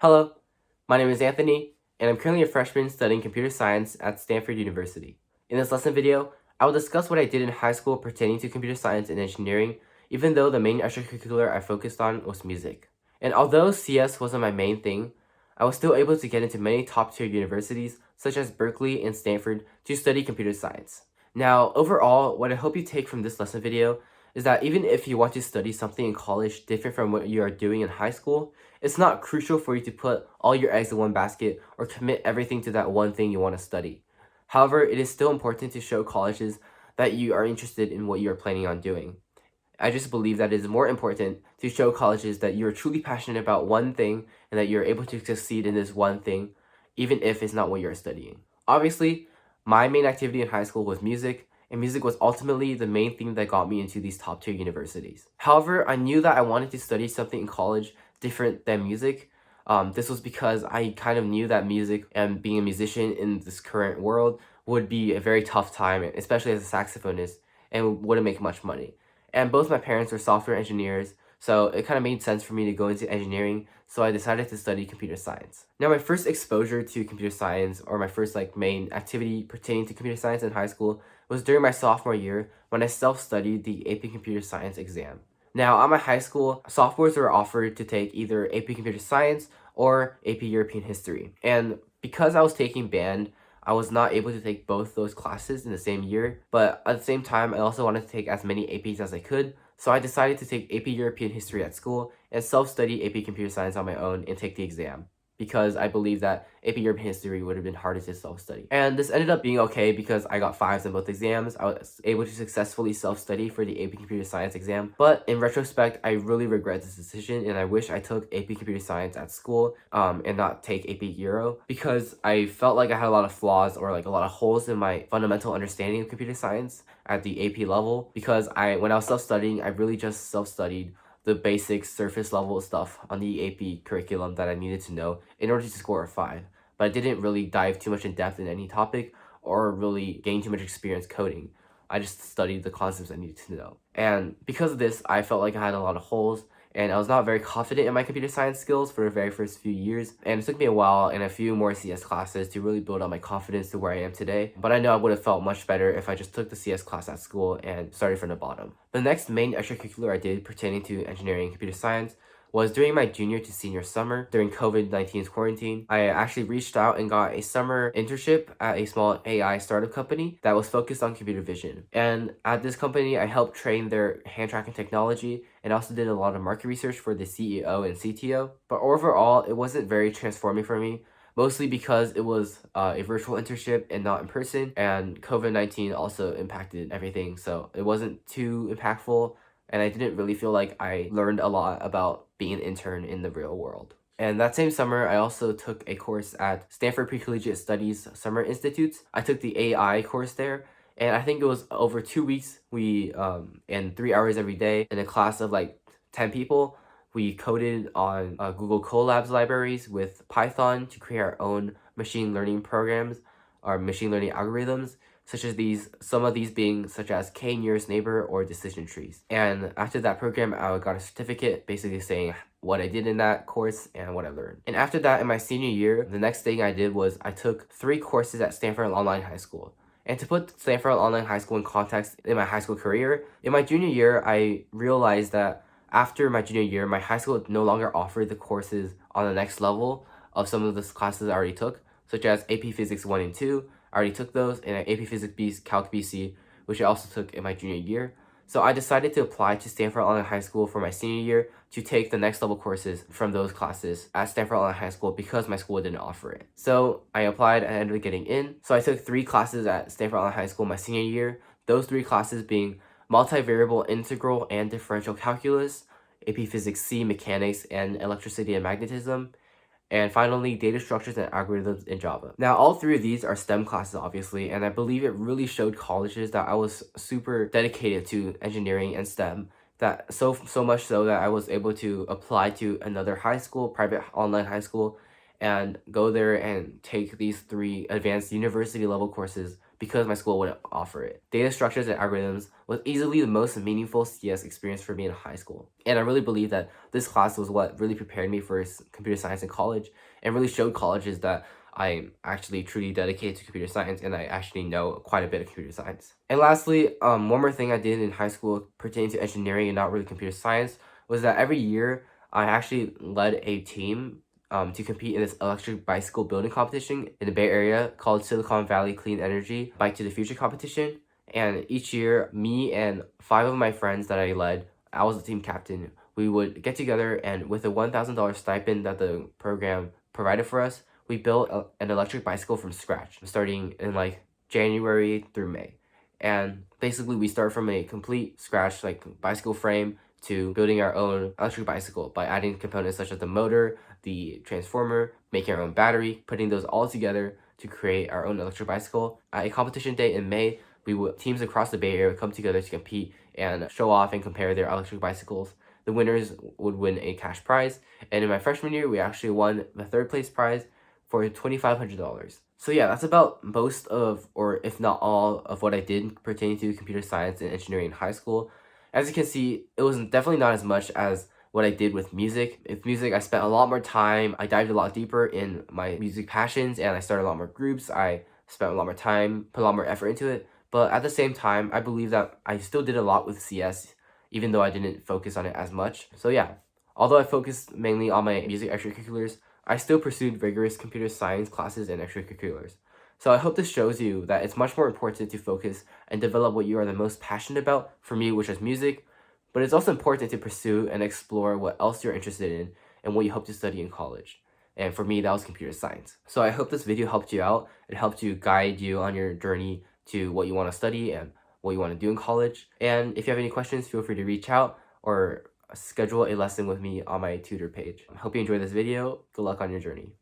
Hello, my name is Anthony, and I'm currently a freshman studying computer science at Stanford University. In this lesson video, I will discuss what I did in high school pertaining to computer science and engineering, even though the main extracurricular I focused on was music. And although CS wasn't my main thing, I was still able to get into many top-tier universities, such as Berkeley and Stanford, to study computer science. Now, overall, what I hope you take from this lesson video is that even if you want to study something in college different from what you are doing in high school, it's not crucial for you to put all your eggs in one basket or commit everything to that one thing you want to study. However, it is still important to show colleges that you are interested in what you are planning on doing. I just believe that it is more important to show colleges that you are truly passionate about one thing and that you're able to succeed in this one thing, even if it's not what you're studying. Obviously, my main activity in high school was music, and music was ultimately the main thing that got me into these top tier universities. However, I knew that I wanted to study something in college different than music. This was because I kind of knew that music and being a musician in this current world would be a very tough time, especially as a saxophonist, and wouldn't make much money. And both my parents were software engineers, so it kind of made sense for me to go into engineering, so I decided to study computer science. Now, my first exposure to computer science, or my first main activity pertaining to computer science in high school, was during my sophomore year when I self-studied the AP Computer Science exam. Now, at my high school, sophomores were offered to take either AP Computer Science or AP European History. And because I was taking band, I was not able to take both those classes in the same year, but at the same time, I also wanted to take as many APs as I could, so I decided to take AP European History at school and self-study AP Computer Science on my own and take the exam, because I believe that AP European History would have been harder to self-study. And this ended up being okay because I got 5s in both exams. I was able to successfully self-study for the AP Computer Science exam. But in retrospect, I really regret this decision, and I wish I took AP Computer Science at school and not take AP Euro, because I felt like I had a lot of flaws or a lot of holes in my fundamental understanding of computer science at the AP level, because when I was self-studying, I really just self-studied the basic surface level stuff on the AP curriculum that I needed to know in order to score a 5. But I didn't really dive too much in depth in any topic or really gain too much experience coding. I just studied the concepts I needed to know. And because of this, I felt like I had a lot of holes, and I was not very confident in my computer science skills for the very first few years, and it took me a while and a few more CS classes to really build up my confidence to where I am today. But I know I would have felt much better if I just took the CS class at school and started from the bottom. The next main extracurricular I did pertaining to engineering and computer science was during my junior to senior summer during COVID-19's quarantine. I actually reached out and got a summer internship at a small AI startup company that was focused on computer vision. And at this company, I helped train their hand tracking technology and also did a lot of market research for the CEO and CTO. But overall, it wasn't very transforming for me, mostly because it was a virtual internship and not in person, and COVID-19 also impacted everything, so it wasn't too impactful, and I didn't really feel like I learned a lot about being an intern in the real world. And that same summer, I also took a course at Stanford Pre-Collegiate Studies Summer Institutes. I took the AI course there, and I think it was over 2 weeks. We, in 3 hours every day, in a class of 10 people, we coded on Google Colabs libraries with Python to create our own machine learning programs, our machine learning algorithms, such as some of these being such as k-nearest neighbor or decision trees. And after that program, I got a certificate basically saying what I did in that course and what I learned. And after that, in my senior year, the next thing I did was I took 3 courses at Stanford Online High School. And to put Stanford Online High School in context in my high school career, in my junior year, I realized that after my junior year, my high school no longer offered the courses on the next level of some of the classes I already took, such as AP Physics 1 and 2. I already took those, and AP Physics B, Calc BC, which I also took in my junior year. So I decided to apply to Stanford Online High School for my senior year to take the next level courses from those classes at Stanford Online High School because my school didn't offer it. So I applied and ended up getting in. So I took 3 classes at Stanford Online High School my senior year. Those 3 classes being multivariable integral and differential calculus, AP Physics C, mechanics, and electricity and magnetism, and finally, data structures and algorithms in Java. Now, all 3 of these are STEM classes, obviously, and I believe it really showed colleges that I was super dedicated to engineering and STEM, that so much so that I was able to apply to another high school, private online high school, and go there and take these 3 advanced university level courses because my school wouldn't offer it. Data structures and algorithms was easily the most meaningful CS experience for me in high school. And I really believe that this class was what really prepared me for computer science in college and really showed colleges that I'm actually truly dedicated to computer science and I actually know quite a bit of computer science. And lastly, one more thing I did in high school pertaining to engineering and not really computer science was that every year I actually led a team to compete in this electric bicycle building competition in the Bay Area called Silicon Valley Clean Energy Bike to the Future competition. And each year, me and 5 of my friends that I led, I was the team captain, we would get together and with a $1,000 stipend that the program provided for us, we built an electric bicycle from scratch, starting in like January through May. And basically we start from a complete scratch, like bicycle frame, to building our own electric bicycle by adding components such as the motor, the transformer, making our own battery, putting those all together to create our own electric bicycle. At a competition day in May, teams across the Bay Area would come together to compete and show off and compare their electric bicycles. The winners would win a cash prize, and in my freshman year, we actually won the 3rd place prize for $2,500. So yeah, that's about most of, or if not all, of what I did pertaining to computer science and engineering in high school. As you can see, it was definitely not as much as what I did with music. With music, I spent a lot more time. I dived a lot deeper in my music passions and I started a lot more groups. I spent a lot more time, put a lot more effort into it. But at the same time, I believe that I still did a lot with CS, even though I didn't focus on it as much. So yeah, although I focused mainly on my music extracurriculars, I still pursued rigorous computer science classes and extracurriculars. So I hope this shows you that it's much more important to focus and develop what you are the most passionate about, for me, which is music, but it's also important to pursue and explore what else you're interested in and what you hope to study in college. And for me, that was computer science. So I hope this video helped you out. It helped you guide you on your journey to what you want to study and what you want to do in college. And if you have any questions, feel free to reach out or schedule a lesson with me on my tutor page. I hope you enjoyed this video. Good luck on your journey.